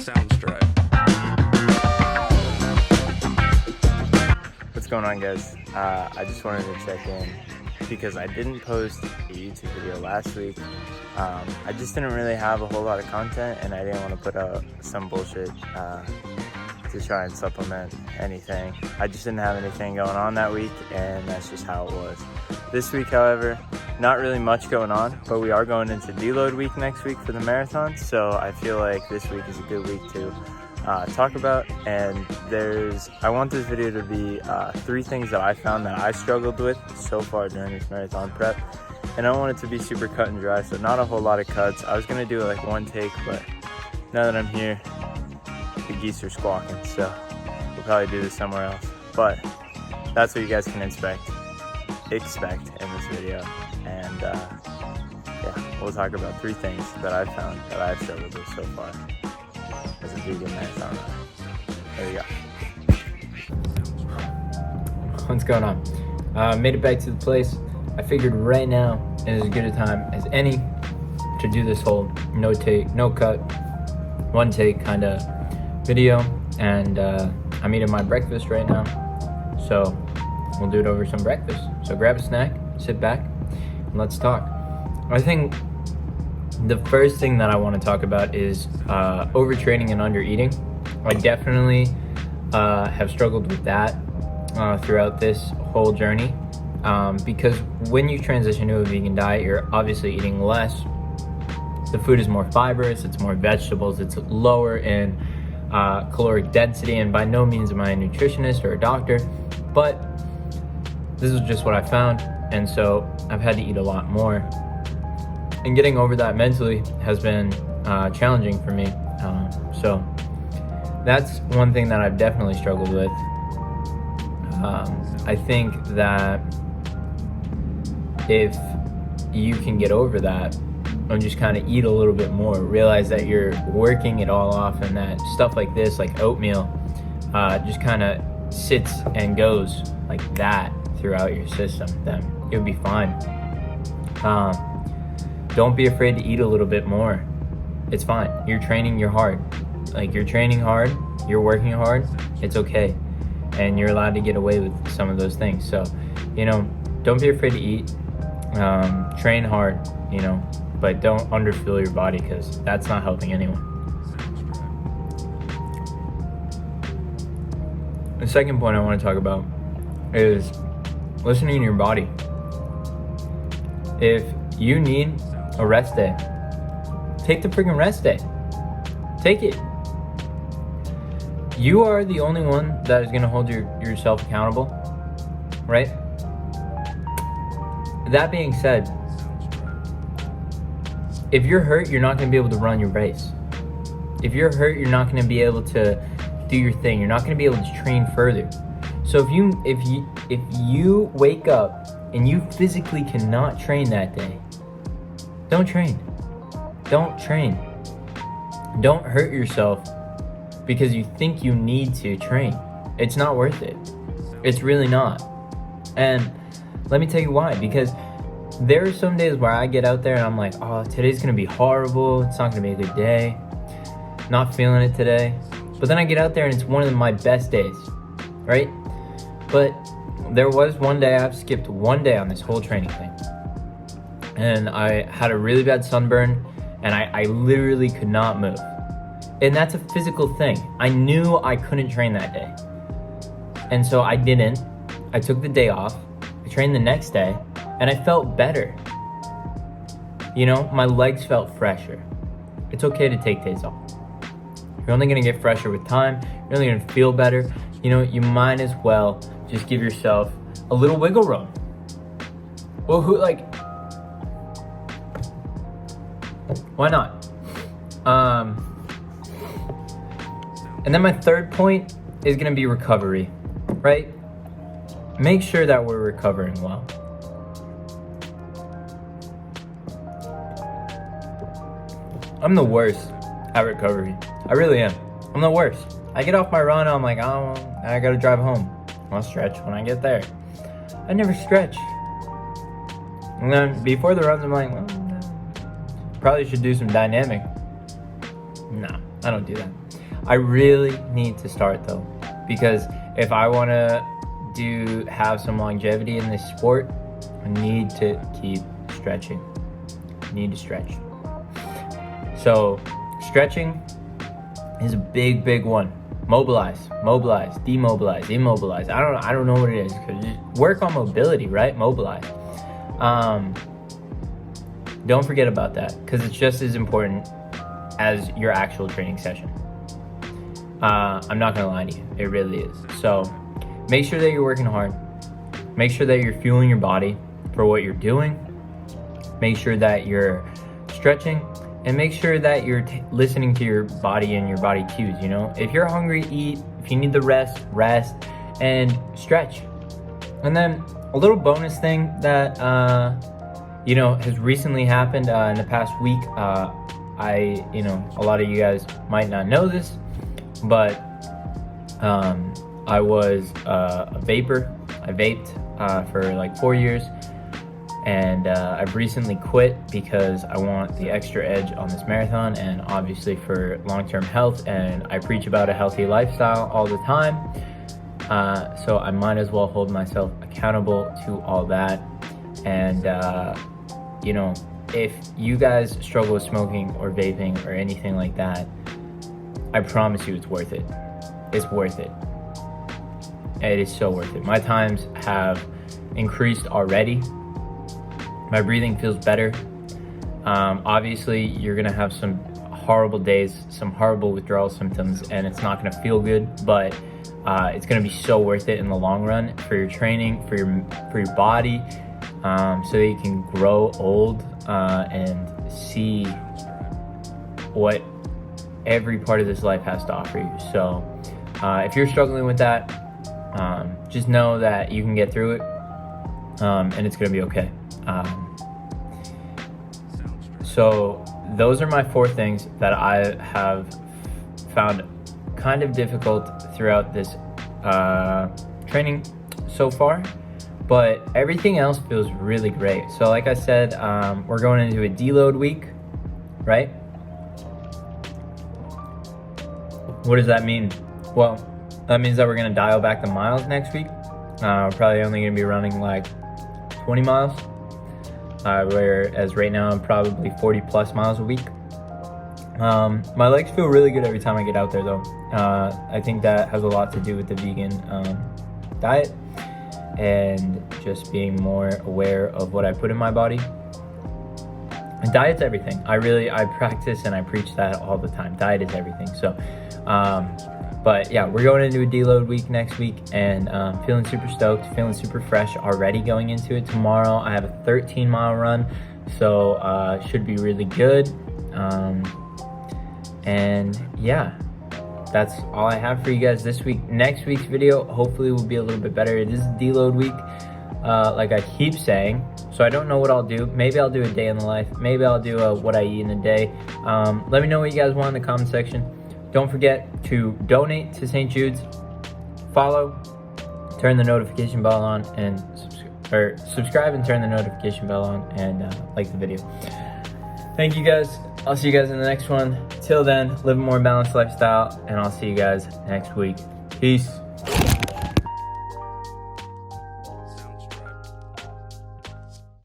Sounds right. What's going on, guys? I just wanted to check in because I didn't post a YouTube video last week. I just didn't really have a whole lot of content, and I didn't want to put out some bullshit to try and supplement anything. I just didn't have anything going on that week, and that's just how it was. This week, however, not really much going on, but we are going into deload week next week for the marathon, so I feel like this week is a good week to talk about. And I want this video to be 3 things that I found that I struggled with so far during this marathon prep, and I want it to be super cut and dry, so not a whole lot of cuts. I was gonna do it like one take, but now that I'm here, the geese are squawking, so we'll probably do this somewhere else. But that's what you guys can expect in this video. And yeah, we'll talk about 3 things that I've found that I've struggled with so far as a vegan marathon runner. There you go. What's going on? Made it back to the place. I figured right now is as good a time as any to do this whole no take, no cut, one take kind of video. And I'm eating my breakfast right now, so we'll do it over some breakfast. So grab a snack, sit back, and let's talk. I think the first thing that I want to talk about is overtraining and undereating. I definitely have struggled with that throughout this whole journey, because when you transition to a vegan diet, you're obviously eating less. The food is more fibrous, it's more vegetables, it's lower in caloric density, and by no means am I a nutritionist or a doctor, but this is just what I found, and so I've had to eat a lot more. And getting over that mentally has been challenging for me. So that's one thing that I've definitely struggled with. I think that if you can get over that and just kind of eat a little bit more, realize that you're working it all off, and that stuff like this, like oatmeal, just kind of sits and goes like that throughout your system, then you'll be fine. Don't be afraid to eat a little bit more. It's fine. You're training your heart. Like, you're training hard, you're working hard, it's okay. And you're allowed to get away with some of those things. So, don't be afraid to eat. Train hard, but don't underfill your body, because that's not helping anyone. The second point I want to talk about is listening to your body. If you need a rest day, take the freaking rest day. Take it. You are the only one that is going to hold yourself accountable, right? That being said, if you're hurt, you're not going to be able to run your race. If you're hurt, you're not going to be able to do your thing. You're not going to be able to train further. So if you wake up and you physically cannot train that day, don't train. Don't train. Don't hurt yourself because you think you need to train. It's not worth it. It's really not. And let me tell you why. Because there are some days where I get out there and I'm like, oh, today's gonna be horrible. It's not gonna be a good day. Not feeling it today. But then I get out there and it's one of my best days, right? But there was one day, I've skipped one day on this whole training thing, and I had a really bad sunburn, and I literally could not move. And that's a physical thing. I knew I couldn't train that day, and so I didn't. I took the day off. I trained the next day, and I felt better. My legs felt fresher. It's okay to take days off. You're only gonna get fresher with time. You're only gonna feel better. You might as well just give yourself a little wiggle room. Well, why not? And then my third point is gonna be recovery, right? Make sure that we're recovering well. I'm the worst at recovery. I really am. I'm the worst. I get off my run, I'm like, oh, I gotta drive home. I'll stretch when I get there. I never stretch. And then before the runs, I'm like, well, probably should do some dynamic. No, I don't do that. I really need to start though, because if I want to have some longevity in this sport, I need to keep stretching. I need to stretch. So stretching is a big one. Mobilize, demobilize, immobilize. I don't know what it is. Work on mobility, right? Mobilize. Don't forget about that, because it's just as important as your actual training session. I'm not gonna lie to you, it really is. So make sure that you're working hard. Make sure that you're fueling your body for what you're doing. Make sure that you're stretching, and make sure that you're listening to your body and your body cues. You know, if you're hungry, eat. If you need the rest, and stretch. And then a little bonus thing that has recently happened in the past week. A lot of you guys might not know this, but I was a vapor. I vaped for like 4 years, and I've recently quit because I want the extra edge on this marathon, and obviously for long-term health, and I preach about a healthy lifestyle all the time, so I might as well hold myself accountable to all that. And if you guys struggle with smoking or vaping or anything like that, I promise you it's worth it. It's worth it. It is so worth it. My times have increased already. My breathing feels better. Obviously, you're gonna have some horrible days, some horrible withdrawal symptoms, and it's not gonna feel good, but it's gonna be so worth it in the long run for your training, for your body, so that you can grow old and see what every part of this life has to offer you. So if you're struggling with that, just know that you can get through it, and it's gonna be okay. So those are my 4 things that I have found kind of difficult throughout this training so far, but everything else feels really great. So like I said, we're going into a deload week, right? What does that mean? Well, that means that we're gonna dial back the miles next week. We're probably only gonna be running like 20 miles, whereas right now I'm probably 40 plus miles a week. My legs feel really good every time I get out there though. I think that has a lot to do with the vegan diet and just being more aware of what I put in my body. And diet's everything. I practice and I preach that all the time. Diet is everything. So, but yeah, we're going into a deload week next week, and feeling super stoked, feeling super fresh already going into it. Tomorrow I have a 13-mile run, so should be really good. And yeah, that's all I have for you guys this week. Next week's video hopefully will be a little bit better. It is deload week, like I keep saying, so I don't know what I'll do. Maybe I'll do a day in the life. Maybe I'll do a what I eat in a day. Let me know what you guys want in the comment section. Don't forget to donate to St. Jude's, follow, turn the notification bell on, and subscribe and turn the notification bell on, and like the video. Thank you guys. I'll see you guys in the next one. Till then, live a more balanced lifestyle, and I'll see you guys next week. Peace.